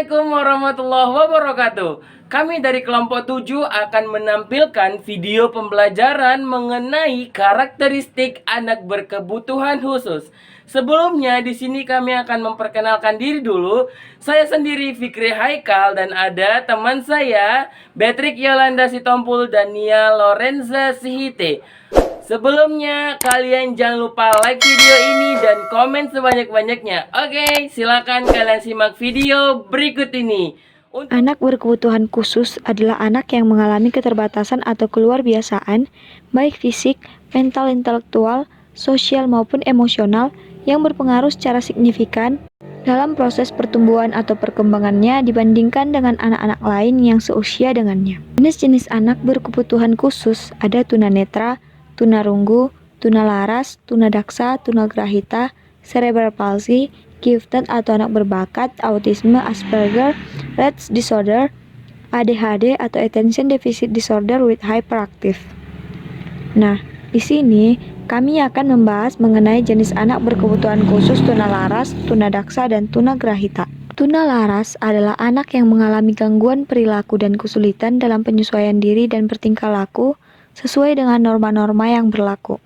Assalamualaikum warahmatullahi wabarakatuh. Kami dari kelompok 7 akan menampilkan video pembelajaran mengenai karakteristik anak berkebutuhan khusus. Sebelumnya di sini kami akan memperkenalkan diri dulu. Saya sendiri Fikri Haikal dan ada teman saya Beatrix Yolanda Sitompul dan Nia Lorenza Sihite. Sebelumnya, kalian jangan lupa like video ini dan komen sebanyak-banyaknya. Oke, silakan kalian simak video berikut ini. Anak berkebutuhan khusus adalah anak yang mengalami keterbatasan atau keluarbiasaan, baik fisik, mental, intelektual, sosial maupun emosional, yang berpengaruh secara signifikan dalam proses pertumbuhan atau perkembangannya dibandingkan dengan anak-anak lain yang seusia dengannya. Jenis-jenis anak berkebutuhan khusus ada tunanetra, tunarunggu, tunalaras, tunadaksa, tunagrahita, cerebral palsy, gifted atau anak berbakat, autisme, Asperger, Rett disorder, ADHD atau attention deficit disorder with hyperactive. Nah, di sini kami akan membahas mengenai jenis anak berkebutuhan khusus tunalaras, tunadaksa, dan tunagrahita. Tunalaras adalah anak yang mengalami gangguan perilaku dan kesulitan dalam penyesuaian diri dan bertingkah laku sesuai dengan norma-norma yang berlaku.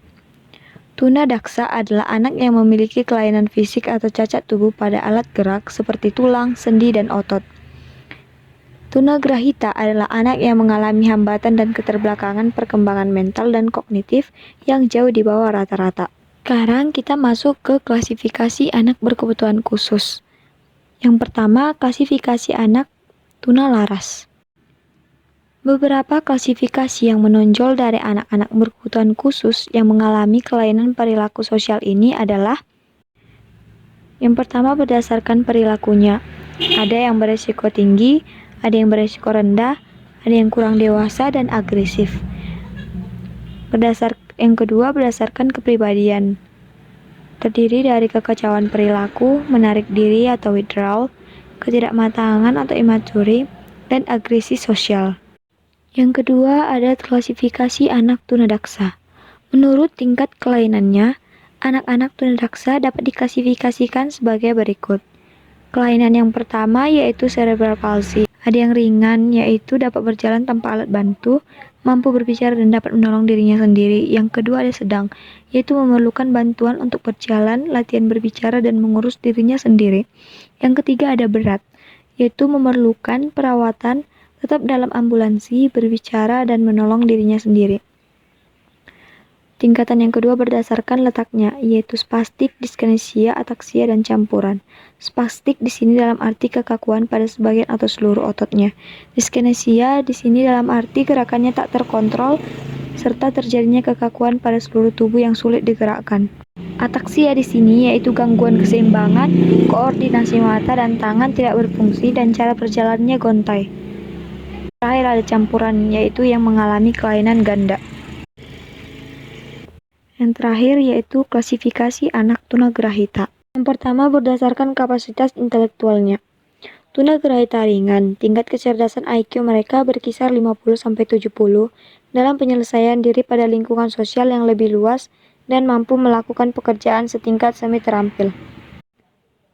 Tunadaksa adalah anak yang memiliki kelainan fisik atau cacat tubuh pada alat gerak seperti tulang, sendi, dan otot. Tunagrahita adalah anak yang mengalami hambatan dan keterbelakangan perkembangan mental dan kognitif yang jauh di bawah rata-rata. Sekarang kita masuk ke klasifikasi anak berkebutuhan khusus. Yang pertama, klasifikasi anak tunalaras. Beberapa klasifikasi yang menonjol dari anak-anak berkebutuhan khusus yang mengalami kelainan perilaku sosial ini adalah: yang pertama, berdasarkan perilakunya. Ada yang beresiko tinggi, ada yang beresiko rendah, ada yang kurang dewasa dan agresif. Yang kedua, berdasarkan kepribadian. Terdiri dari kekacauan perilaku, menarik diri atau withdrawal, ketidakmatangan atau imaturity, dan agresi sosial. Yang kedua, ada klasifikasi anak tunadaksa. Menurut tingkat kelainannya, anak-anak tunadaksa dapat diklasifikasikan sebagai berikut. Kelainan yang pertama yaitu cerebral palsy. Ada yang ringan, yaitu dapat berjalan tanpa alat bantu, mampu berbicara dan dapat menolong dirinya sendiri. Yang kedua ada sedang, yaitu memerlukan bantuan untuk berjalan, latihan berbicara, dan mengurus dirinya sendiri. Yang ketiga ada berat, yaitu memerlukan perawatan, tetap dalam ambulansi, berbicara, dan menolong dirinya sendiri. Tingkatan yang kedua berdasarkan letaknya, yaitu spastik, diskinesia, ataksia, dan campuran. Spastik di sini dalam arti kekakuan pada sebagian atau seluruh ototnya. Diskinesia di sini dalam arti gerakannya tak terkontrol, serta terjadinya kekakuan pada seluruh tubuh yang sulit digerakkan. Ataksia di sini yaitu gangguan keseimbangan, koordinasi mata dan tangan tidak berfungsi, dan cara perjalanannya gontai. Terakhir ada campuran, yaitu yang mengalami kelainan ganda. Yang terakhir yaitu klasifikasi anak tunagrahita. Yang pertama berdasarkan kapasitas intelektualnya. Tunagrahita ringan, tingkat kecerdasan IQ mereka berkisar 50-70 dalam penyelesaian diri pada lingkungan sosial yang lebih luas dan mampu melakukan pekerjaan setingkat semi terampil.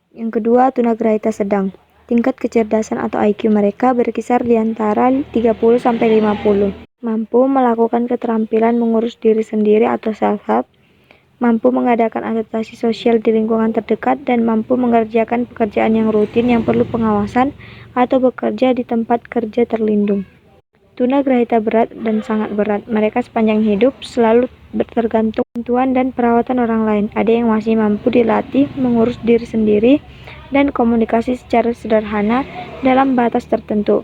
Yang kedua, tunagrahita sedang. Tingkat kecerdasan atau IQ mereka berkisar di antara 30-50. Mampu melakukan keterampilan mengurus diri sendiri atau self-help, mampu mengadakan adaptasi sosial di lingkungan terdekat, dan mampu mengerjakan pekerjaan yang rutin yang perlu pengawasan atau bekerja di tempat kerja terlindung. Tunagrahita berat dan sangat berat. Mereka sepanjang hidup selalu tergantung bantuan dan perawatan orang lain. Ada yang masih mampu dilatih mengurus diri sendiri dan komunikasi secara sederhana dalam batas tertentu.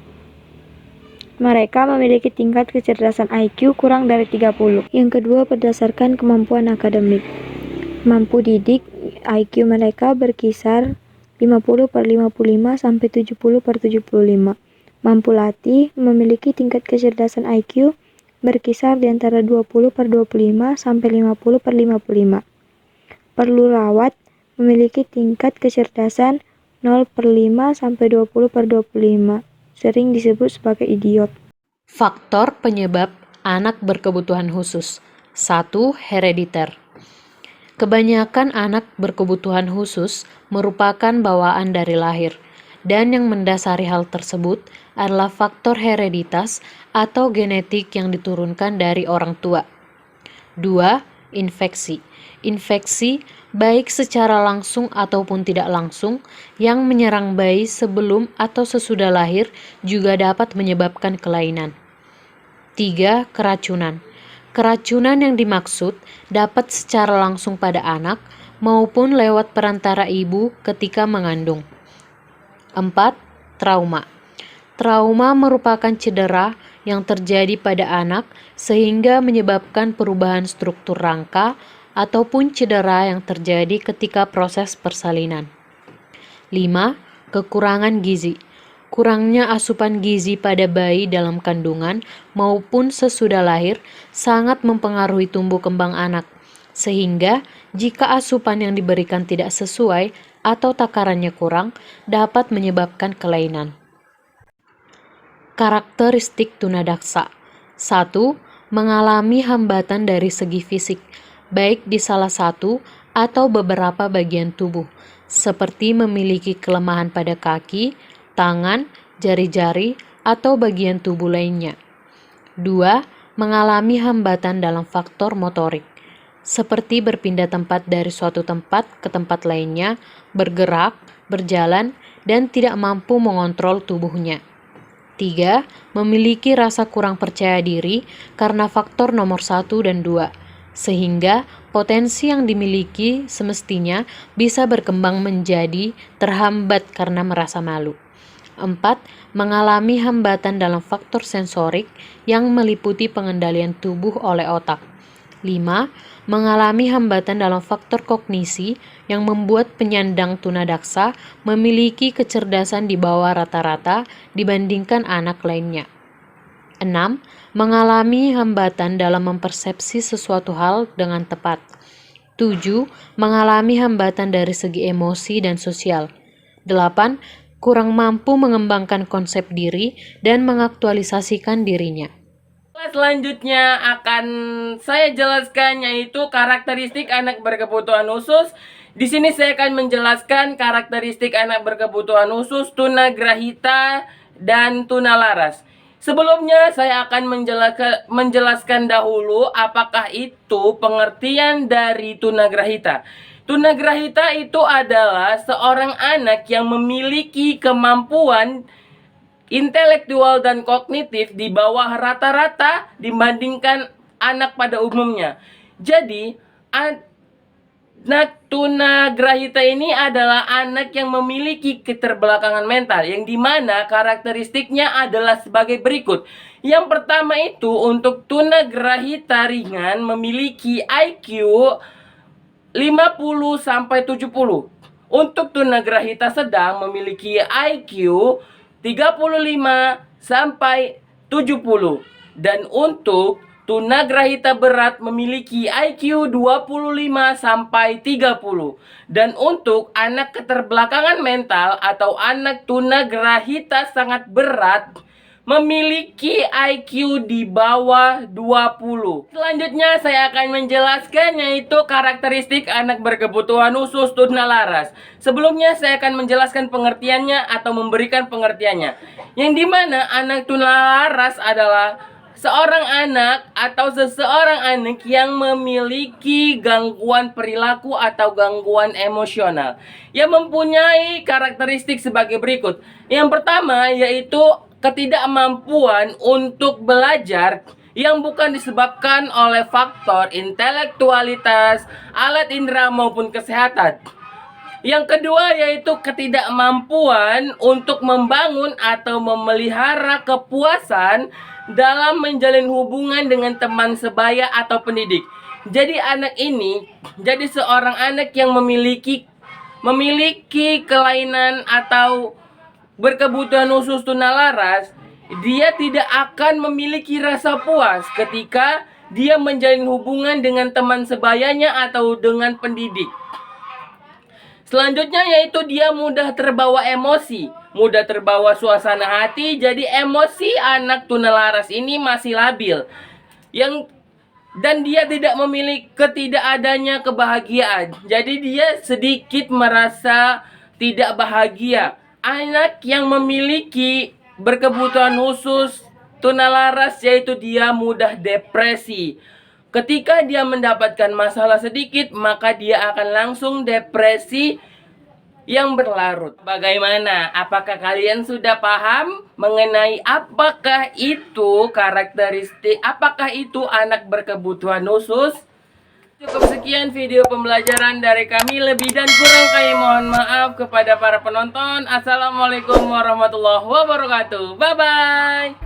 Mereka memiliki tingkat kecerdasan IQ kurang dari 30. Yang kedua berdasarkan kemampuan akademik. Mampu didik, IQ mereka berkisar 50/55 sampai 70/75. Mampu latih, memiliki tingkat kecerdasan IQ berkisar di antara 20/25 sampai 50/55. Perlu rawat, memiliki tingkat kecerdasan 0/5 sampai 20/25. Sering disebut sebagai idiot. Faktor penyebab anak berkebutuhan khusus. 1. Herediter. Kebanyakan anak berkebutuhan khusus merupakan bawaan dari lahir. dan yang mendasari hal tersebut adalah faktor hereditas atau genetik yang diturunkan dari orang tua. 2. Infeksi. Infeksi, baik secara langsung ataupun tidak langsung, yang menyerang bayi sebelum atau sesudah lahir juga dapat menyebabkan kelainan. 3. Keracunan. Keracunan yang dimaksud dapat secara langsung pada anak maupun lewat perantara ibu ketika mengandung. 4. Trauma. Trauma merupakan cedera yang terjadi pada anak sehingga menyebabkan perubahan struktur rangka ataupun cedera yang terjadi ketika proses persalinan. 5. Kekurangan gizi. Kurangnya asupan gizi pada bayi dalam kandungan maupun sesudah lahir sangat mempengaruhi tumbuh kembang anak, sehingga jika asupan yang diberikan tidak sesuai atau takarannya kurang, dapat menyebabkan kelainan. Karakteristik tunadaksa. 1. Mengalami hambatan dari segi fisik, baik di salah satu atau beberapa bagian tubuh, seperti memiliki kelemahan pada kaki, tangan, jari-jari, atau bagian tubuh lainnya. 2. Mengalami hambatan dalam faktor motorik, seperti berpindah tempat dari suatu tempat ke tempat lainnya, bergerak, berjalan, dan tidak mampu mengontrol tubuhnya. 3. Memiliki rasa kurang percaya diri karena faktor nomor 1 dan 2, sehingga potensi yang dimiliki semestinya bisa berkembang menjadi terhambat karena merasa malu. 4. Mengalami hambatan dalam faktor sensorik yang meliputi pengendalian tubuh oleh otak. 5. Mengalami hambatan dalam faktor kognisi yang membuat penyandang tunadaksa memiliki kecerdasan di bawah rata-rata dibandingkan anak lainnya. 6. Mengalami hambatan dalam mempersepsi sesuatu hal dengan tepat. 7. Mengalami hambatan dari segi emosi dan sosial. 8. Kurang mampu mengembangkan konsep diri dan mengaktualisasikan dirinya. Selanjutnya akan saya jelaskan yaitu karakteristik anak berkebutuhan khusus. Di sini saya akan menjelaskan karakteristik anak berkebutuhan khusus tunagrahita dan tunalaras. Sebelumnya saya akan menjelaskan dahulu apakah itu pengertian dari tunagrahita. Tunagrahita itu adalah seorang anak yang memiliki kemampuan intelektual dan kognitif di bawah rata-rata dibandingkan anak pada umumnya. Jadi, anak tunagrahita ini adalah anak yang memiliki keterbelakangan mental, yang dimana karakteristiknya adalah sebagai berikut. Yang pertama itu untuk tunagrahita ringan memiliki IQ 50-70. Untuk tunagrahita sedang memiliki IQ 35-70. Dan untuk tunagrahita berat memiliki IQ 25-30. Dan untuk anak keterbelakangan mental atau anak tunagrahita sangat berat memiliki IQ di bawah 20. Selanjutnya saya akan menjelaskan yaitu karakteristik anak berkebutuhan khusus tunalaras. Sebelumnya saya akan menjelaskan pengertiannya atau memberikan pengertiannya. Yang dimana anak tunalaras adalah seorang anak atau seseorang anak yang memiliki gangguan perilaku atau gangguan emosional yang mempunyai karakteristik sebagai berikut. Yang pertama yaitu ketidakmampuan untuk belajar yang bukan disebabkan oleh faktor intelektualitas, alat indera maupun kesehatan. Yang kedua yaitu ketidakmampuan untuk membangun atau memelihara kepuasan dalam menjalin hubungan dengan teman sebaya atau pendidik. Jadi anak ini jadi seorang anak yang memiliki kelainan atau berkebutuhan khusus tunalaras, dia tidak akan memiliki rasa puas ketika dia menjalin hubungan dengan teman sebayanya atau dengan pendidik. Selanjutnya yaitu dia mudah terbawa emosi, mudah terbawa suasana hati. Jadi emosi anak tunalaras ini masih labil. Dan dia tidak memiliki ketidakadanya kebahagiaan. Jadi dia sedikit merasa tidak bahagia Anak yang memiliki berkebutuhan khusus tunalaras yaitu dia mudah depresi. Ketika dia mendapatkan masalah sedikit, maka dia akan langsung depresi yang berlarut. Bagaimana? Apakah kalian sudah paham mengenai apakah itu karakteristik, apakah itu anak berkebutuhan khusus? Cukup sekian video pembelajaran dari kami. Lebih dan kurang kami mohon maaf kepada para penonton. Assalamualaikum warahmatullahi wabarakatuh. Bye-bye.